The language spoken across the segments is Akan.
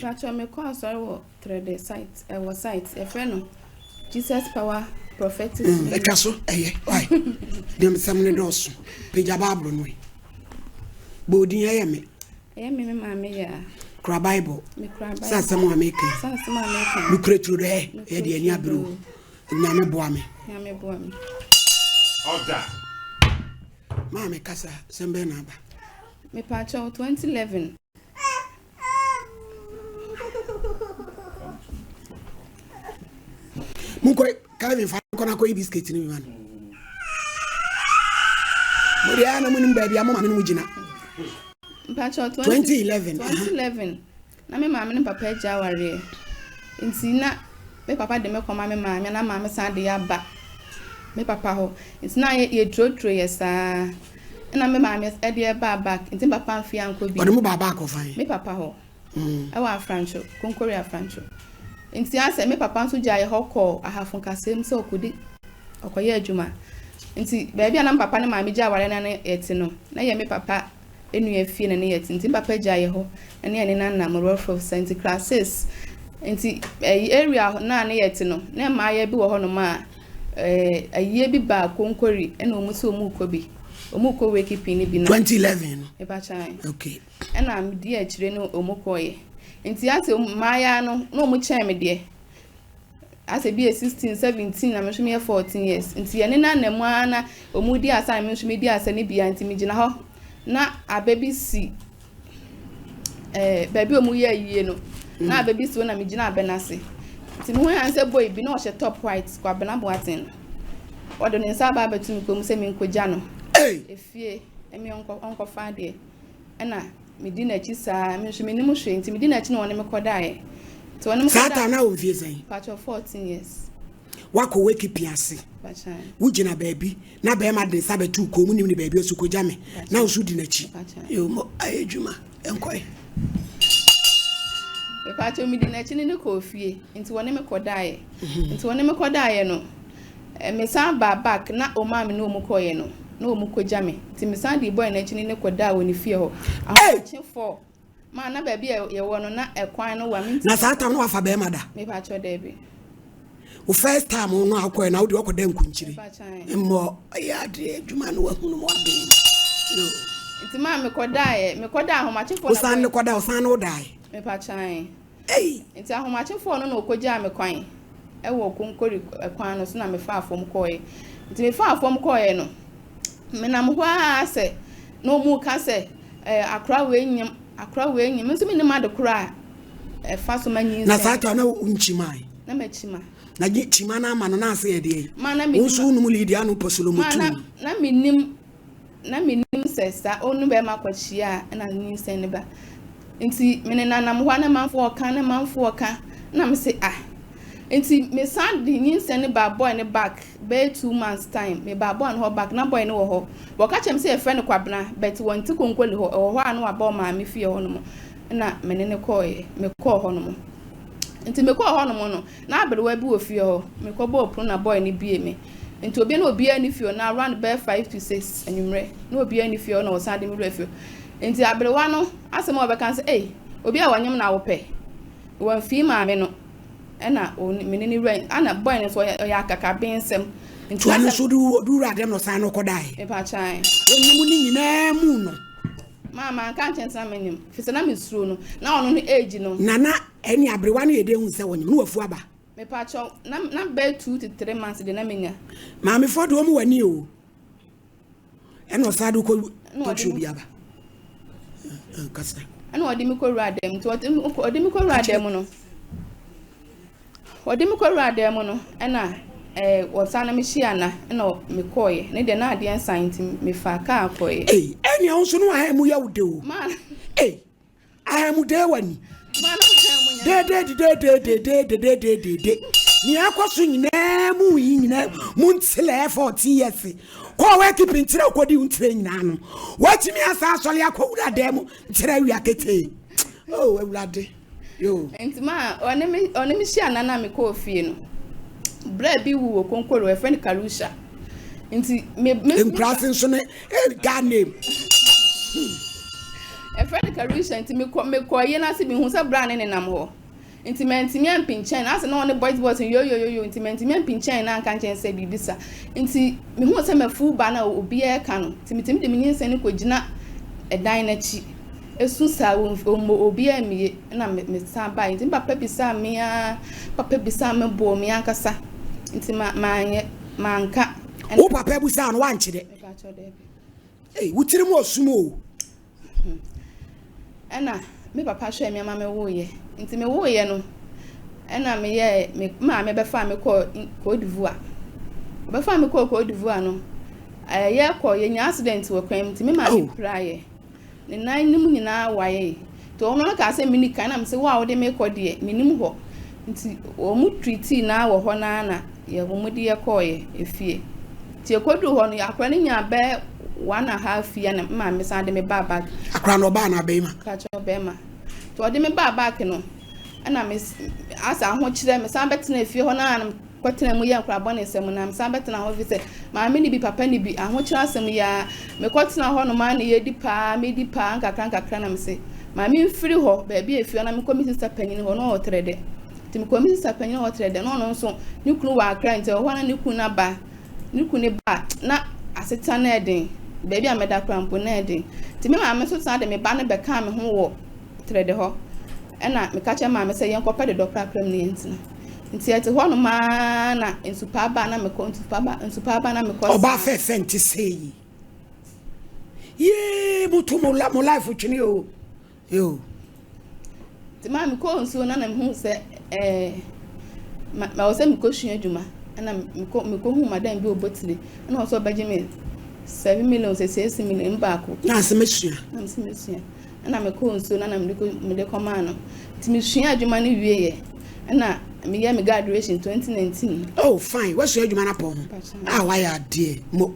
me. Pacho me call sorry wo 3D site. Was site. A friend Jesus Power Prophetic. E kaso why? Dem samne doso. Peja Bible no. Bodin ya me. Me mama ya. Kra Bible. Me kra Bible. Sa samu ameke. Sa samu ameke. Me kra tru de e de ani abro. Nyame boa me. Nyame boa me. Order. Mama kasa sembe na ba. Me pacho 2011. Munko Calvin fa kona ko biscuit ni man. Muri ana munim ba bia mama no gina. Pacho 2011. Na me mama ne papa ja ware. Nti na me papa de me koma me mama na mama san de ya ba. Me papa ho. Nti na ye trotro yesa. Na me mama e de ba back. Nti papa mfia nko bi. Ode mu ba back of fine. Me papa ho. E wa Francho, Konkoria Francho. Nti ase me papa nso gya ye hokọ ahafun kasem se okodi okoye adwuma. Nti baby na papa ne mama gya ware na yeti no. Na ye me papa enu afie na ne yeti. Nti papa gya ye ho na ne na na mo of St Classes. Nti area na ne yeti no. Na ma ye bi wo ho no ma aye bi ba Konkori na omuso omukobi. Omuko we keeping bi na 2011. E ba chan. Okay. Na am di akire no omukoye. Nti ase maya no na omu chen me de ase bi 16 17 na me hwe me 14 years nti ye ne na na mu ana omu di asa me hwe me di asa ne bia nti me gina ho na ababi si baby omu ye yie no na ababi si na me gina abenase nti me hu anse boy bi na o she top white kwa benabo aten odo ne nsa ba batumi kom se me nkogya no efie emi onko fa de na medina chi sa me hwe me nim hwe nti medina chi na wona me kodae to wona me kodae Sata na o vie sen patch of 14 years wako weki piase patchan wugina baby na be ma de sabetu ko mu nim ne baby osu koja me na osu di na chi yo mo ayedwuma enkoy patch medina chi ne ko fie nti wona me kodae nti wona me kodae no me san ba back na o ma me no mu koye no na omukoja me ti me san di boy na chi ne koda woni fie ho achi for ma na ba bia ye wo no na ekwan no wa me na sata no afa be ma da me pa cho da bi o first time no akoy na wo de okoda nkunchire emmo ya de adwuma no wa hunu mo abe no nti ma me koda ahomache for o san ne koda o san no dai me pa chan nti ahomache for no na okoja me kwan e wo Konkori ekwan no so na me fa afom koye nti me fa afom koye no menam ho ase no mu ka se akra we nyim nso me ne ma de kra fa so manyi na sata na unchimai na machima na chima na ama no na ase ye de mana me unso nu mu lidia no posolo mutu na menim sesa onu be makwachia na nyi ne ba nti me ne nanam ho na manfo oka na me se nti me san di nyi ne ba boy ne back be 2 months time me ba boy no back na boy ne wo ho wo ka chem se e friend kwabna but won ti Konkoli ho ho anu aba ma me fie ho no na me ne koye me ko ho no nti me ko ho no no na abrewa bi wo fie ho me ko bo pro na boy ne bie me nti obi na obi ani fie na around be 5 to 6 anwumre na obi ani fie na wo san de me re fie nti abrewa no asema obe kan se obi a wanyem na wo pe won fie ma me no ena menini rain ana boy ne so ya kaka bensem nti anu so du radem no san no kodai e pa chan onimu ni nyina mu no mama kan chensa menim fisa na mesuro no na ono no age no nana eni abrewa no yede hu se wonyim no wafu aba me pa cho na be 2 to 3 months de na menya ma me fodo mu wani o eno sadu ko to bi aba kasta ana odi mi ko radem to odi mi ko radem no odi mi ko radem no na wasana me hia na me koye ne de na ade ansanti me fa ka koye eni onso no ha mu ya wude o man aha mu de wani man de ni akwaso nyina mu nyina mu ntele 14 years ko we keep ntire akodi ntire nyina no watimi asa asole akowura dem ntire wi akete ewurade yo entima oni mi hia na me ko fie no bra bi wu Konkoli we friend Karusha nti me in class so ne God name a friend Carisha nti me ye na se me hu se bra ne nam ho nti mentimi ampinchen as na on boys yo nti mentimi ampinchen na anka nchen se bibisa nti me hu se mafu ba na obi e ka no nti mitimi de menyense ne kogina edan na chi esu sa obi amie na me sa ba nti papa bisa me a papa bisa me bo me ankasa nti manka o papa bisa no wanchide wutiri mo osumo ena me papa hwe me ama me wo ye nti me wo ye no ena me ye ma me be fa me ko divoa be fa me ko divoa no ye ko ye nya accident wo kwam nti me ma me praye ne nan nim nyina waye to ono ka se mini kan na me se wa wo de me ko de minim ho nti o mu treat na wo ho na ye wo mu de ye ko ye efie ti e kodu ho no yakra ne nya be 1.5 year na ma me sa de me baba akra no ba na be ma ka cho be ma to de me baba ke no na me asa ho kire me sa betena efie ho na kwatena mu ye akra bone sem na me sa betena ho fi se ma me ni bi papa ni bi aho kire asem ya me kwatena ho no ma na ye di pa me di pa nkakra na me se ma me mfiri ho ba bi efie na me komi sister panyin ho no otrede ti me komi sister panyin ho otrede no nso ni kunu wa akra nti ho na ni kunu na ba ni kunu ba na aseta na eden baby ameda krampo na eden ti me ma me so san de me ba ne be ka me ho wo trede ho ena me ka che ma me se yen kopa de dokra kram ne yentina nti ete ho no ma na ensupa ba na me ko ensupa ba na me ko oba fe nti sei ye mutu mo life chini o yo ti ma me ko nsu na me hu se ma o se me ko hua adwuma ena me ko hu madam bi obotire ena o so baje me 7 million se 6 million baako na se mesua na me ko nso na me de koma no ti me hua adwuma ne wie ye na me ye me graduation 2019 oh fine what's your adwuma na pon why are there mo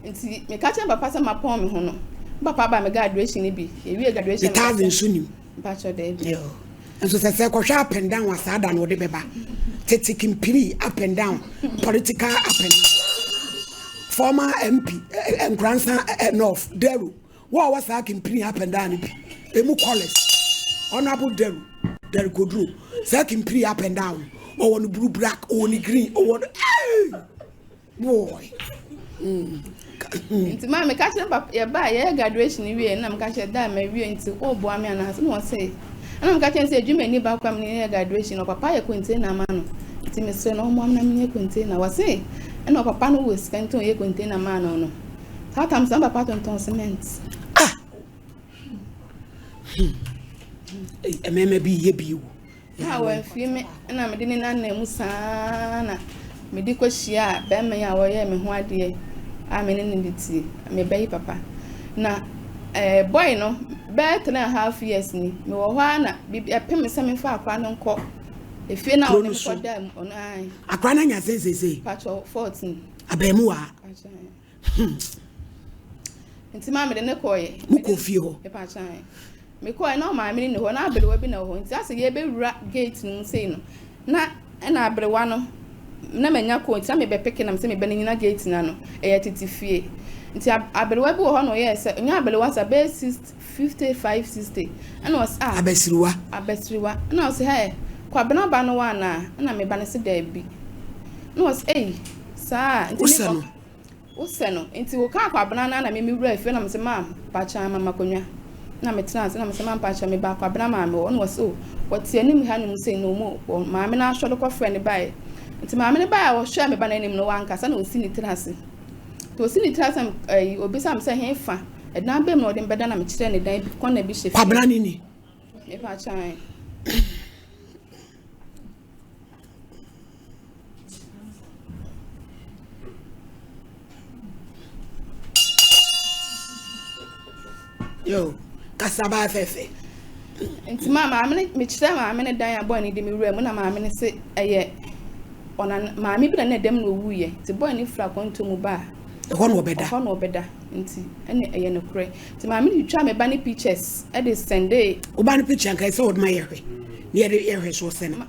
nti me ka che papa se ma pon me ho no papa ba me graduation ne bi e wie graduation me ta nso nim pa cho de yo enso se ko hwa up and down asada no de beba taking piri up and down political up and down former MP and grandson North Deru what was taking piri up and down emu college honorable Deru Kodru taking piri up and down or on blue black or on green or boy nti ma me ka che papa ye ba ye graduation wie na me ka che da ma wie nti o bo ame na so no say ana me ka che say adwuma ni ba kwa me ye graduation no papa ye container ma no nti me so no mo am na me ye container wa say na papa no was kan ton ye container ma no how come some papa ton cement ememe bi ye bi wo ha wa fi me na me de ni na mu sana me di ko hia ba me ya wo ye me ho ade a me ne ni ti me bayi papa na boy no be 3.5 years ni me wo ho na bi epem se me fa akwa no nko efie na wo ne ko da on ai akwa na nya sese pacho 14 abemu wa nti ma me de ne koye mu ko fie ho e pacho ai me koye na ma me ni ho na abere wa bi na ho nti ase ye be wura gate nu sei no na abere wa no na menya ko nti na me be peke na me se me be nyina gate na no e ye titi fie nti abere wa bi ho no ye se nya abere wa sa be 55 60 ana was abesiriwa na was he kwa bena ba no wa na me ba ne se da bi na was sa nti useno nti wo ka kwa bena na me wura afie na me se mam pa cha mama konwa na me trans na me se mam pa cha me ba kwa bena ma me wo no was what ye nim ha nim se no mo ma me na hwolo ko friend bai nti ma me ne bai wo hwa me ba na nim no wa nkasa na osi ni trans to osi ni trans obi sam se he fa edna bem no de beda na me kire ne dan bi kon na bi hye kwa bena ni me pa cha yo kasaba fefe nti mama me kire mama ne dan aboy ne de me wura mu na mama ne se eye ona mama bi na dem no wuye nti boy ne fra konto mu ba ho no obeda nti ene eye ne kure nti mama ne twa me ba ne pictures e de sende o ba ne picture kan se o de ma yehwe ne ye de yehwe so se na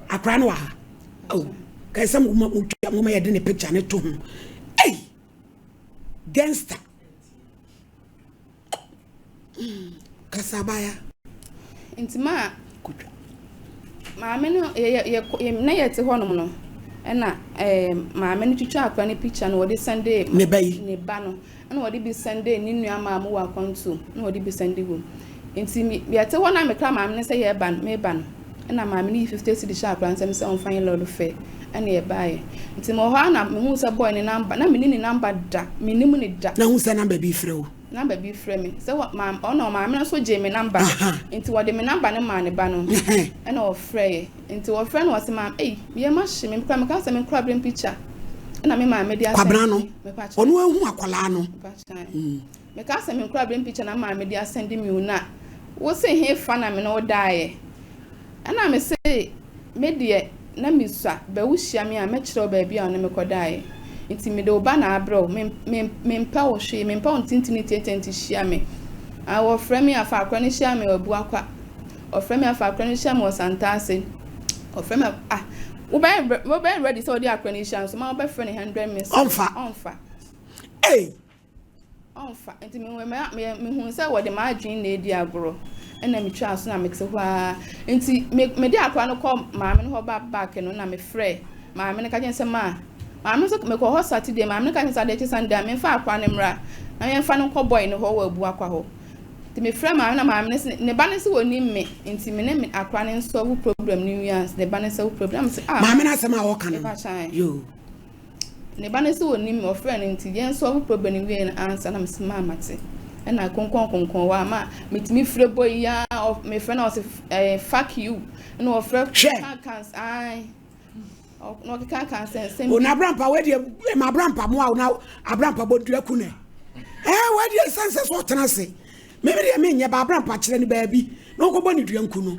akra no ha oh kan se mo ma ye de ne picture ne to ho gangster Kasabaya. Intima. Maame no na yete honom no na maame no twitwa akwa ne picture no wode Sunday ne bayi ne ba no na wode bi Sunday ni nua maame wa kwanto na wode bi Sunday wo nti mi yete hona me kra maame ne se ye ban me ban na maame ni 50 cedi sha akwa nsem se on fan lord fe na ye baaye nti mo ho na me hu se boy ne number na me ni number da me nim ne da na hu se number bi frɛ wo number bi frɛ me se maam ono maame no so je me number nti wode me number ne ma ne ba no na o frɛ ye nti o frɛ no o se maam me ma hye me kra me ka se me kra brem picture na me maame dia kwabra no ono ahu akwala no me ka se me kra brem picture na maame dia send me una wo se he fa na me no daaye ana me se me die na me sua ba wo hia me a me kyerɛ ba bia na me kodaaye nti me de oba na abro me mpa wo hwe me mpa wo tintini tietenti hia me a wo frɛ me afa akra ne hia me obu akwa o frɛ me afa akra ne hia me o santase o frɛ me wo be ready so di akra ne hia so ma wo be frɛ ne 100 miss onfa onfa nti me hu sɛ wo de ma adwen na edi agro na me twa so na me kse hwa nti me de akra no kɔ maame no ho back no na me frɛ maame no ka gyen sɛ maame so me kɔ ho Saturday maame no ka gyen Saturday Sunday me fa akra ne mra na me fa no kɔ boy no ho wa abu akwa ho nti me frɛ maame na maame ne ba ne se woni me nti me ne akra ne so wo problem ni wians ne ba ne se wo problem se maame na asema wo kan yo ne ba ne se woni me o frɛ ne nti yen so wo problem ni wian answer na me se mama te na konkon wa ma metimi frɛ boy ya me frɛ na o se fuck you na o frɛ cancer no can sense na brampa we de ma brampa mo a na abrampa bodu akune we de sense so tena se me de me nya ba brampa kire ni ba bi na ko bɔ ni dua nku no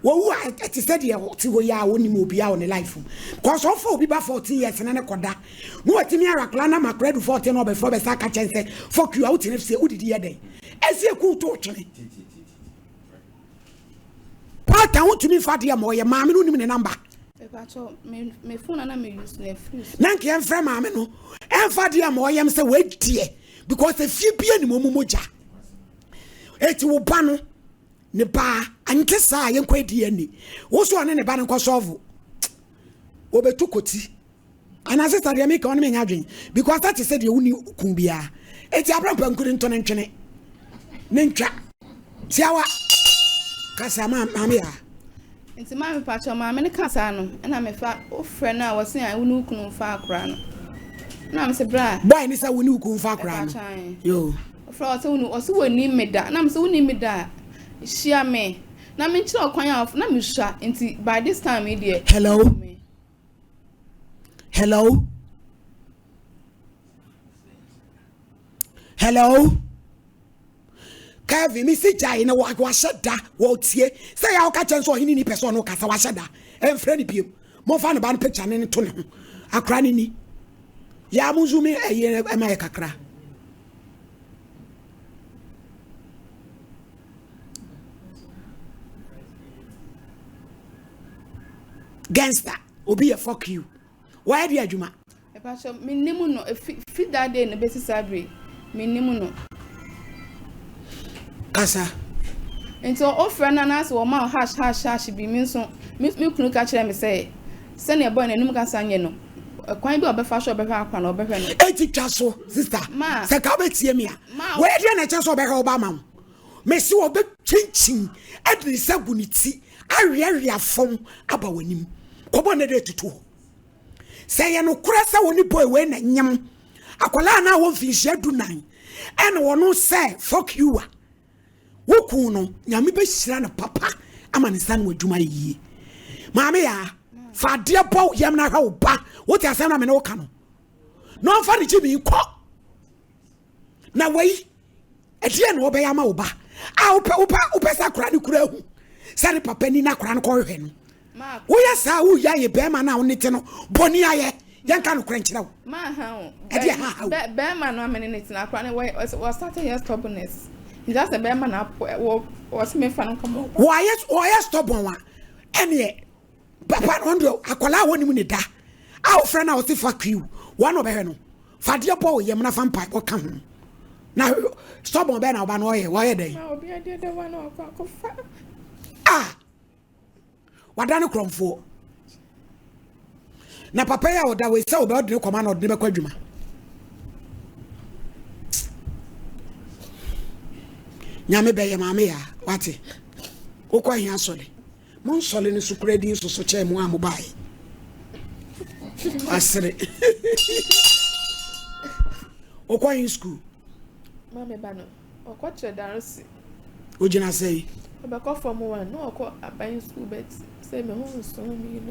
wo wu ati said ye ti wo ya woni mo bia on life cause of obi ba 14 years na ne koda no watimi arakla na makredu 14 no be for be saka chense fuck you out in say udidi ye den ese ku to twene pata wotumi fa de mo ye maame no nim ne number me phone na me use na free na nke enfra maame no emfa de mo ye se wadie because e fie bia ni momoja eti wo ba no ne ba anke saa ye kwa di ani wo so ne ba ne ko solve wo betu koti ana sister de make on me nya dwen because that is said you uni kun bia eti abrampa nkuri nto ne ntwene ne ntwa tiawa kasa maame ya nti maame pacho maame ne kasa no na me fa ofre na wo se an uni kunu fa akra no na me se bra boy ni sa uni kunu fa akra no yo ofre o se uni o se woni meda na me se woni meda share me na me nchira okwan ya na me hwa nti by this time e dey hello Kavi mi si jai na wa shada wo tie say ya ka chen so hini ni person no kasa wa shada en frɛ ni biem mo fa no ban picture ne to ne ho akra ni ya mu zumi eye e ma kakra gangster obi a fuck you why do adwuma e pa so me nimu no fit that day na besi sabre me nimu no kasa ento ofra na na so ma hash bi mi so mi kunu ka kire me say se na boy na nimu kasa nye no kwan bi obefa so obefa akwa na obefa no eti twa so sister se ka betie me a we dey na che so obefa oba ma me si obe chinchin adri saguniti awe afom aba wanim kobo na de tutu say ye no kura sa woni boy we na nyam akola na wo finhia dunan ene wono say fuck you woku no nyame be hira na papa ama ne san wadwuma yie maame ya fa de bo yam na ha wo ba wo ti asem na me no ka no fa de chibi ko na wei edie no be ya ma wo ba a upe sakura ni kura hu sare papa ni na kura no ko hwe no wo ya sa wo ya ye be ma na wo nete no boni aye yanka no kura nkyira wo ma ha o edie ha be ma no amene nete na kura ne we start here stubbornness just a be ma na wo se me fa no komo wo ya stubborn wa ene papa no ndo akola wo ni mu ne da a wo frɛ na wo se fuck you one obehwe no fa de bo yem na fa mpa wo ka ho na stubborn be na oba no oye den ma obi ade de wa na okofa wadane kromfo na papa ya oda we se oba odne koma na odne be kwadwuma nyame be ye mame ya wate okwa hia sole mon sole ne sukura din so che mu amobae asere okwa in school mame ba no okwa chedarsi ojina sei obako form 1 no okwa aban school bet say me ho so mi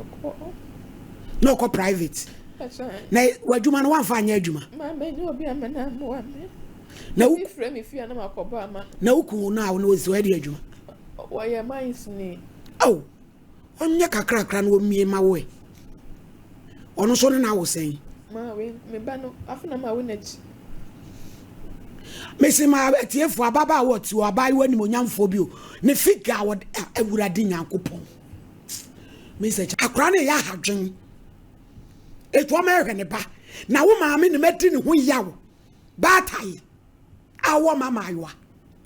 no okwa private na wadwuma no wanfa anya adwuma mame ni obi amana mo ame na u frame if you na makoba ama na uku na wo no so ade adwuma wa ye mines ni oh onye kakrakra no mie ma wo ono so na wo sen ma we me ba no afuna ma we na chi mesi ma tiefo ababa wo ti wo abai wani mo nyamfo bi o ne figure wo awurade nyankopon mesi akra na ya hadwen eto ma ehwe ne ba na wo maame ne meti ne ho yawo ba tai awo mama aywa